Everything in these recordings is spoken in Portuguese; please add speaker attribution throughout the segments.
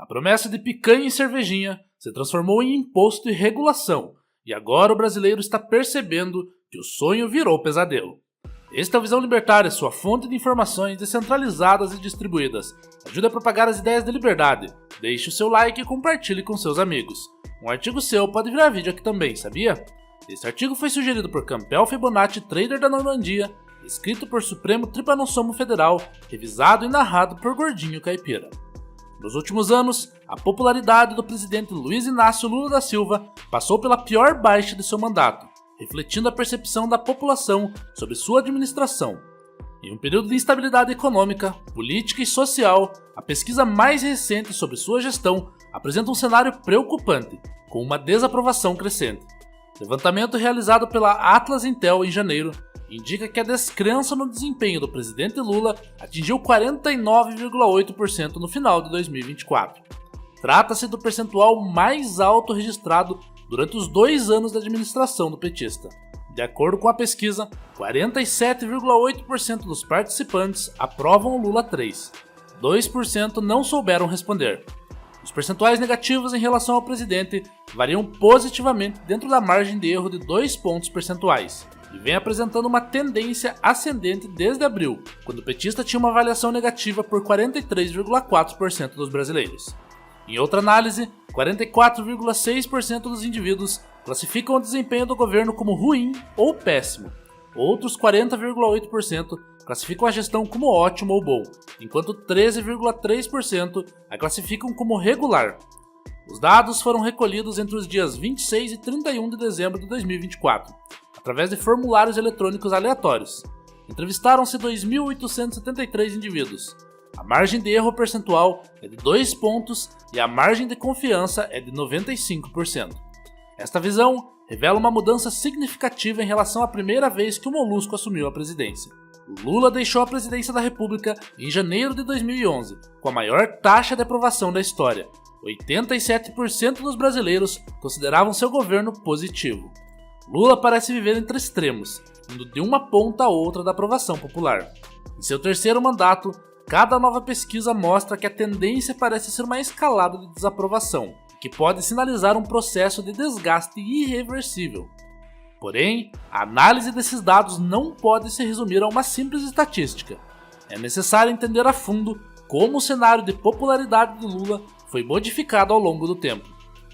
Speaker 1: A promessa de picanha e cervejinha se transformou em imposto e regulação, e agora o brasileiro está percebendo que o sonho virou pesadelo. Esta é a Visão Libertária, sua fonte de informações descentralizadas e distribuídas. Ajude a propagar as ideias de liberdade. Deixe o seu like e compartilhe com seus amigos. Um artigo seu pode virar vídeo aqui também, sabia? Este artigo foi sugerido por Campbell Fibonacci, trader da Normandia, escrito por Supremo Tribunal Federal, revisado e narrado por Gordinho Caipira. Nos últimos anos, a popularidade do presidente Luiz Inácio Lula da Silva passou pela pior baixa de seu mandato, refletindo a percepção da população sobre sua administração. Em um período de instabilidade econômica, política e social, a pesquisa mais recente sobre sua gestão apresenta um cenário preocupante, com uma desaprovação crescente. O levantamento realizado pela Atlas Intel em janeiro indica que a descrença no desempenho do presidente Lula atingiu 49,8% no final de 2024. Trata-se do percentual mais alto registrado durante os 2 anos da administração do petista. De acordo com a pesquisa, 47,8% dos participantes aprovam o Lula 3. 2% não souberam responder. Os percentuais negativos em relação ao presidente variam positivamente dentro da margem de erro de 2 pontos percentuais e vem apresentando uma tendência ascendente desde abril, quando o petista tinha uma avaliação negativa por 43,4% dos brasileiros. Em outra análise, 44,6% dos indivíduos classificam o desempenho do governo como ruim ou péssimo. Outros 40,8% classificam a gestão como ótimo ou bom, enquanto 13,3% a classificam como regular. Os dados foram recolhidos entre os dias 26 e 31 de dezembro de 2024, através de formulários eletrônicos aleatórios. Entrevistaram-se 2.873 indivíduos. A margem de erro percentual é de 2 pontos e a margem de confiança é de 95%. Esta visão revela uma mudança significativa em relação à primeira vez que o Molusco assumiu a presidência. O Lula deixou a presidência da República em janeiro de 2011, com a maior taxa de aprovação da história. 87% dos brasileiros consideravam seu governo positivo. Lula parece viver entre extremos, indo de uma ponta a outra da aprovação popular. Em seu terceiro mandato, cada nova pesquisa mostra que a tendência parece ser uma escalada de desaprovação, que pode sinalizar um processo de desgaste irreversível. Porém, a análise desses dados não pode se resumir a uma simples estatística. É necessário entender a fundo como o cenário de popularidade de Lula foi modificado ao longo do tempo.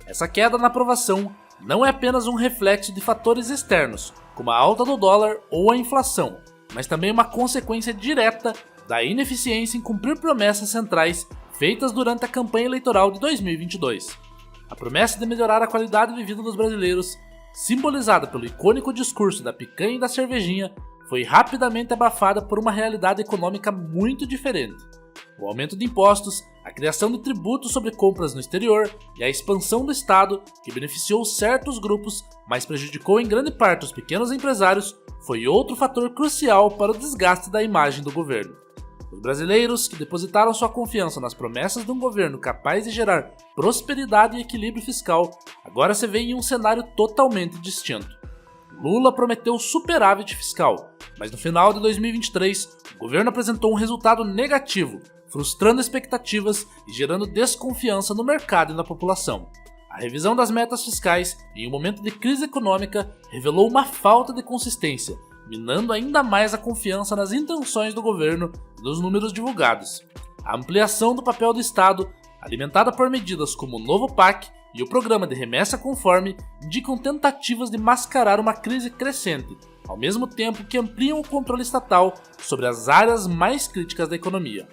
Speaker 1: Essa queda na aprovação não é apenas um reflexo de fatores externos, como a alta do dólar ou a inflação, mas também uma consequência direta da ineficiência em cumprir promessas centrais feitas durante a campanha eleitoral de 2022. A promessa de melhorar a qualidade de vida dos brasileiros, simbolizada pelo icônico discurso da picanha e da cervejinha, foi rapidamente abafada por uma realidade econômica muito diferente. O aumento de impostos, a criação de tributos sobre compras no exterior e a expansão do Estado, que beneficiou certos grupos, mas prejudicou em grande parte os pequenos empresários, foi outro fator crucial para o desgaste da imagem do governo. Os brasileiros, que depositaram sua confiança nas promessas de um governo capaz de gerar prosperidade e equilíbrio fiscal, agora se vê em um cenário totalmente distinto. Lula prometeu superávit fiscal, mas no final de 2023, o governo apresentou um resultado negativo, frustrando expectativas e gerando desconfiança no mercado e na população. A revisão das metas fiscais, em um momento de crise econômica, revelou uma falta de consistência, minando ainda mais a confiança nas intenções do governo e nos números divulgados. A ampliação do papel do Estado, alimentada por medidas como o novo PAC e o Programa de Remessa Conforme, indicam tentativas de mascarar uma crise crescente, ao mesmo tempo que ampliam o controle estatal sobre as áreas mais críticas da economia.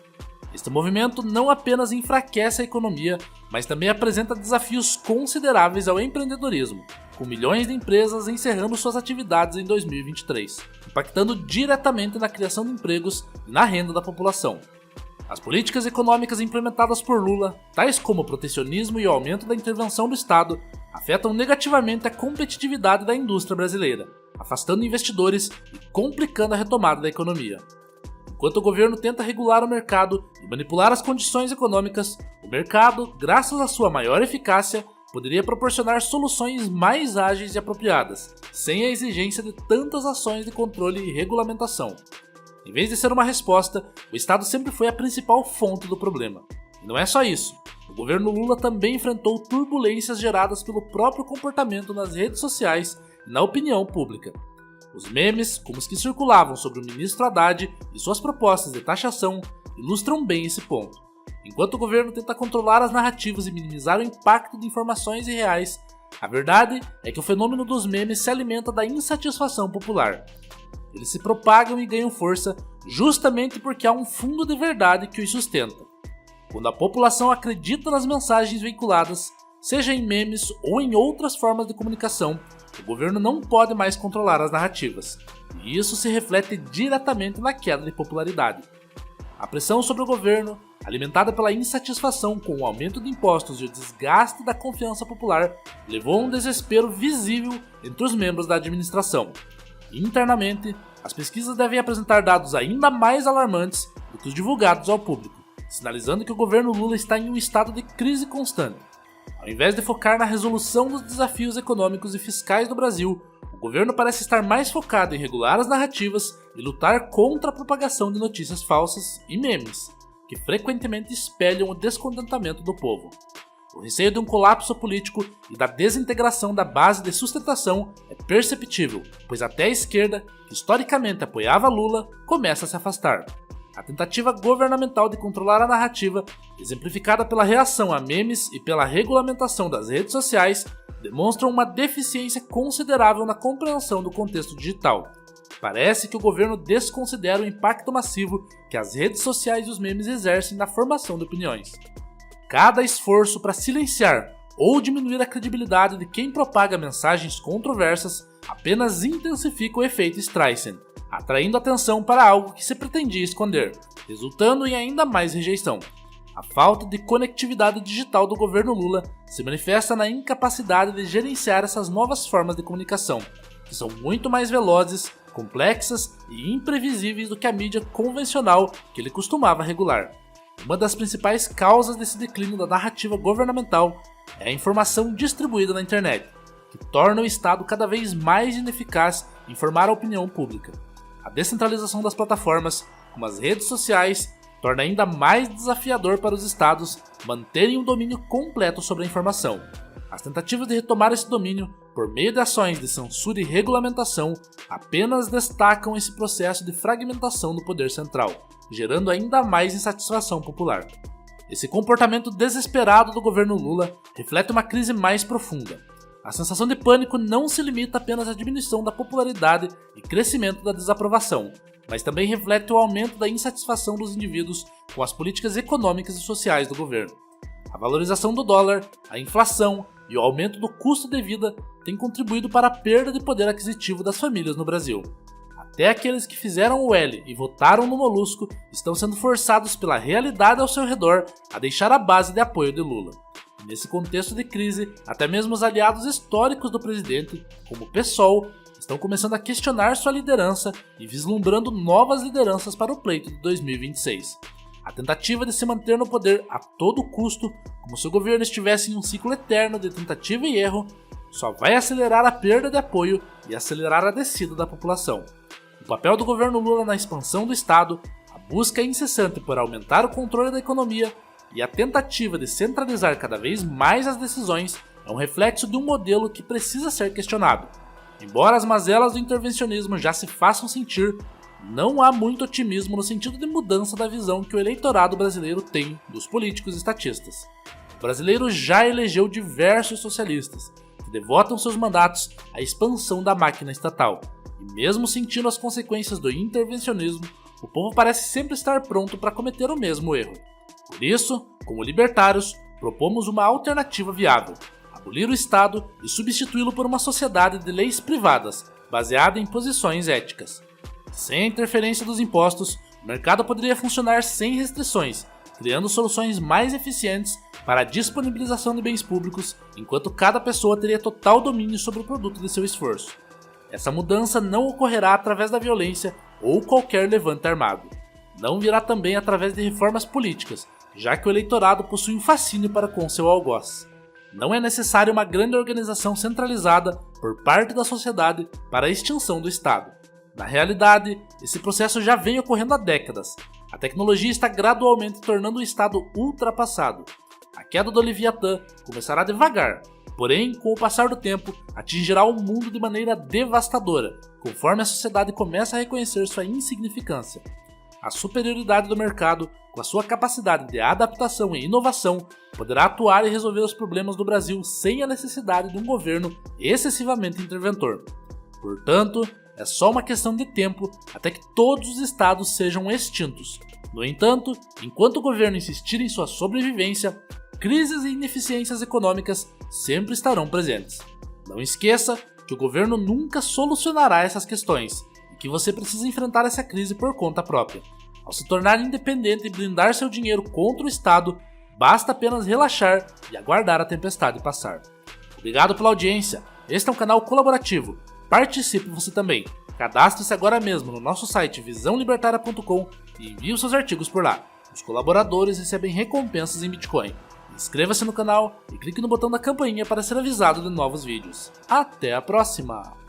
Speaker 1: Este movimento não apenas enfraquece a economia, mas também apresenta desafios consideráveis ao empreendedorismo, com milhões de empresas encerrando suas atividades em 2023, impactando diretamente na criação de empregos e na renda da população. As políticas econômicas implementadas por Lula, tais como o protecionismo e o aumento da intervenção do Estado, afetam negativamente a competitividade da indústria brasileira, afastando investidores e complicando a retomada da economia. Enquanto o governo tenta regular o mercado e manipular as condições econômicas, o mercado, graças à sua maior eficácia, poderia proporcionar soluções mais ágeis e apropriadas, sem a exigência de tantas ações de controle e regulamentação. Em vez de ser uma resposta, o Estado sempre foi a principal fonte do problema. E não é só isso. O governo Lula também enfrentou turbulências geradas pelo próprio comportamento nas redes sociais e na opinião pública. Os memes, como os que circulavam sobre o ministro Haddad e suas propostas de taxação, ilustram bem esse ponto. Enquanto o governo tenta controlar as narrativas e minimizar o impacto de informações irreais, a verdade é que o fenômeno dos memes se alimenta da insatisfação popular. Eles se propagam e ganham força justamente porque há um fundo de verdade que os sustenta. Quando a população acredita nas mensagens veiculadas, seja em memes ou em outras formas de comunicação, o governo não pode mais controlar as narrativas, e isso se reflete diretamente na queda de popularidade. A pressão sobre o governo, alimentada pela insatisfação com o aumento de impostos e o desgaste da confiança popular, levou a um desespero visível entre os membros da administração. Internamente, as pesquisas devem apresentar dados ainda mais alarmantes do que os divulgados ao público, sinalizando que o governo Lula está em um estado de crise constante. Ao invés de focar na resolução dos desafios econômicos e fiscais do Brasil, o governo parece estar mais focado em regular as narrativas e lutar contra a propagação de notícias falsas e memes, que frequentemente espelham o descontentamento do povo. O receio de um colapso político e da desintegração da base de sustentação é perceptível, pois até a esquerda, que historicamente apoiava Lula, começa a se afastar. A tentativa governamental de controlar a narrativa, exemplificada pela reação a memes e pela regulamentação das redes sociais, demonstram uma deficiência considerável na compreensão do contexto digital. Parece que o governo desconsidera o impacto massivo que as redes sociais e os memes exercem na formação de opiniões. Cada esforço para silenciar ou diminuir a credibilidade de quem propaga mensagens controversas apenas intensifica o efeito Streisand, atraindo atenção para algo que se pretendia esconder, resultando em ainda mais rejeição. A falta de conectividade digital do governo Lula se manifesta na incapacidade de gerenciar essas novas formas de comunicação, que são muito mais velozes, complexas e imprevisíveis do que a mídia convencional que ele costumava regular. Uma das principais causas desse declínio da narrativa governamental é a informação distribuída na internet, que torna o Estado cada vez mais ineficaz em formar a opinião pública. A descentralização das plataformas, como as redes sociais, torna ainda mais desafiador para os estados manterem um domínio completo sobre a informação. As tentativas de retomar esse domínio por meio de ações de censura e regulamentação apenas destacam esse processo de fragmentação do poder central, gerando ainda mais insatisfação popular. Esse comportamento desesperado do governo Lula reflete uma crise mais profunda. A sensação de pânico não se limita apenas à diminuição da popularidade e crescimento da desaprovação, mas também reflete o aumento da insatisfação dos indivíduos com as políticas econômicas e sociais do governo. A valorização do dólar, a inflação e o aumento do custo de vida têm contribuído para a perda de poder aquisitivo das famílias no Brasil. Até aqueles que fizeram o L e votaram no Molusco estão sendo forçados pela realidade ao seu redor a deixar a base de apoio de Lula. Nesse contexto de crise, até mesmo os aliados históricos do presidente, como o PSOL, estão começando a questionar sua liderança e vislumbrando novas lideranças para o pleito de 2026. A tentativa de se manter no poder a todo custo, como se o governo estivesse em um ciclo eterno de tentativa e erro, só vai acelerar a perda de apoio e acelerar a descida da população. O papel do governo Lula na expansão do Estado, a busca incessante por aumentar o controle da economia e a tentativa de centralizar cada vez mais as decisões é um reflexo de um modelo que precisa ser questionado. Embora as mazelas do intervencionismo já se façam sentir, não há muito otimismo no sentido de mudança da visão que o eleitorado brasileiro tem dos políticos estatistas. O brasileiro já elegeu diversos socialistas, que devotam seus mandatos à expansão da máquina estatal, e mesmo sentindo as consequências do intervencionismo, o povo parece sempre estar pronto para cometer o mesmo erro. Por isso, como libertários, propomos uma alternativa viável: abolir o Estado e substituí-lo por uma sociedade de leis privadas, baseada em posições éticas. Sem a interferência dos impostos, o mercado poderia funcionar sem restrições, criando soluções mais eficientes para a disponibilização de bens públicos, enquanto cada pessoa teria total domínio sobre o produto de seu esforço. Essa mudança não ocorrerá através da violência ou qualquer levante armado. Não virá também através de reformas políticas, já que o eleitorado possui um fascínio para com seu algoz. Não é necessária uma grande organização centralizada por parte da sociedade para a extinção do Estado. Na realidade, esse processo já vem ocorrendo há décadas. A tecnologia está gradualmente tornando o Estado ultrapassado. A queda do Leviatã começará devagar, porém, com o passar do tempo, atingirá o mundo de maneira devastadora, conforme a sociedade começa a reconhecer sua insignificância. A superioridade do mercado, com a sua capacidade de adaptação e inovação, poderá atuar e resolver os problemas do Brasil sem a necessidade de um governo excessivamente interventor. Portanto, é só uma questão de tempo até que todos os estados sejam extintos. No entanto, enquanto o governo insistir em sua sobrevivência, crises e ineficiências econômicas sempre estarão presentes. Não esqueça que o governo nunca solucionará essas questões e que você precisa enfrentar essa crise por conta própria. Ao se tornar independente e blindar seu dinheiro contra o Estado, basta apenas relaxar e aguardar a tempestade passar. Obrigado pela audiência. Este é um canal colaborativo. Participe você também. Cadastre-se agora mesmo no nosso site visãolibertaria.com e envie os seus artigos por lá. Os colaboradores recebem recompensas em Bitcoin. Inscreva-se no canal e clique no botão da campainha para ser avisado de novos vídeos. Até a próxima!